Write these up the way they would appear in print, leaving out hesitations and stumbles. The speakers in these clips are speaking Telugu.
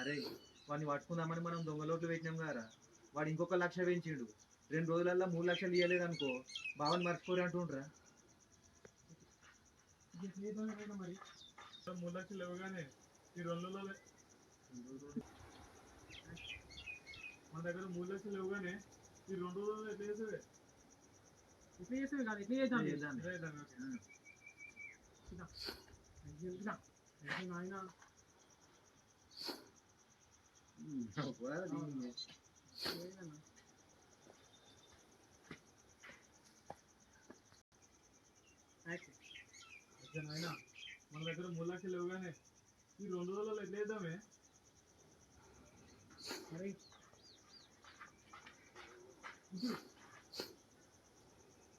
అరే వాడిని పట్టుకుందామని మనం దొంగలోట్లు పెట్టినాం కదా, వాడు ఇంకొక 1,00,000 పెంచిండు. 2 రోజులల్లో 3 లక్షలు ఇవ్వలేదు అనుకో బావని మర్చిపోరు అంటుండ్రా. మరి 3 లక్షలు ఇవ్వగానే ఈ 2 రోజులలో మన దగ్గర 3 లక్షలు ఇవ్వగానే ఈ 2 రోజులలో ఎట్లా చేసేది? ఎట్లా చేసేది కాదు, ఎట్లా చేద్దాం ఆయన అయినా మన దగ్గర 3 లక్షలు ఇవ్వగానే ఈ 2 రోజులలో ఎట్లా చేద్దామే? అరే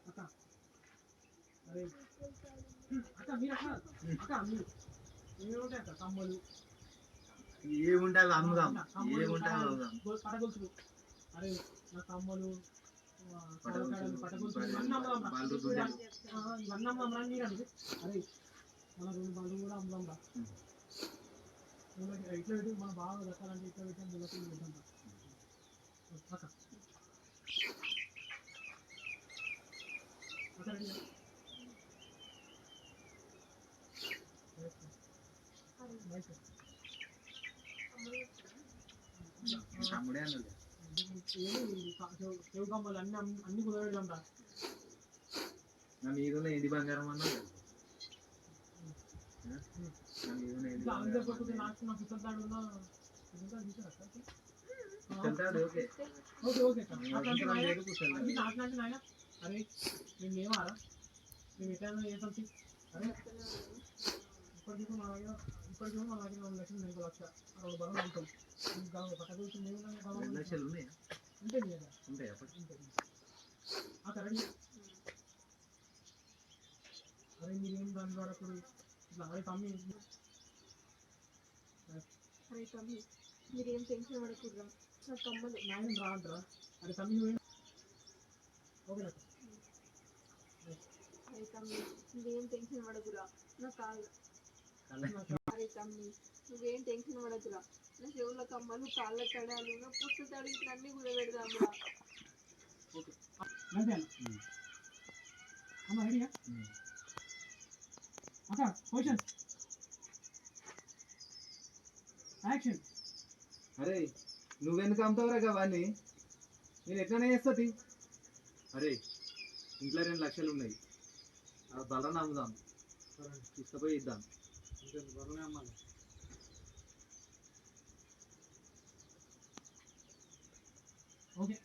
అక్క అరే అక్క మీరు అక్క మీరు ఏముంటాయి అక్క కమ్మలు ఏముంటాయి అవి అమ్ముదాం, ఏముంటాయి అవి అమ్ముదాం. పటగొలుసులు అరే నా కమ్మలు పటగొలుసులు ఇవన్నీ అమ్ముదాం రా మీరు అండి. అరే మన 2 బళ్ళు కూడా అమ్ముదాం రా. ఇట్లా పెట్టి మన బాగా దక్కాలంటే ఇట్లా పెట్టి మూలకి పెద్దాం రా. అక్క తమ్ముడే అన్నది చెవు కమ్మలు అన్ని కుదరడం రా. నా మీద ఏంటి బంగారం అన్నది, అరే మేము ఏమారా మేము ఎట్లా చేసాం. అరే ఇప్పటికీ మన దగ్గర 2 లక్షలు 2 లక్ష 60 బలం ఉంటాం. పట్టగొలుసు 2 లక్షలు ఉన్నాయా? ఉంటాయి కదా, ఉంటాయి కరెంట్. అరే మీరేం దాని ద్వారా అరే తమ్మి మీరేం టెన్షన్ పడకూడదు, నా కమ్మలు నాయన రా అంటారా. అరే తమ్మి ఓకే అరే తమ్మి నువ్వేం టెన్షన్ పడకురా, నా కాళ్ళు అరే తమ్మి నువ్వేం టెన్షన్ పడకురా, నా చెవుల కమ్మలు కాళ్ళ తడాలు నా పుట్టు తడి ఇట్లన్నీ కుదబెడదాంరా. అరే నువ్వెందుకు అమ్ముతావురా అవన్నీ, నేను ఎట్లనే చేస్తుంది. అరే ఇంట్లో 2 లక్షలు ఉన్నాయి, ఆ బలం అమ్ముదాం, తీసుకుపోయి ఇద్దాం. బలనే అమ్మాలి. ఓకే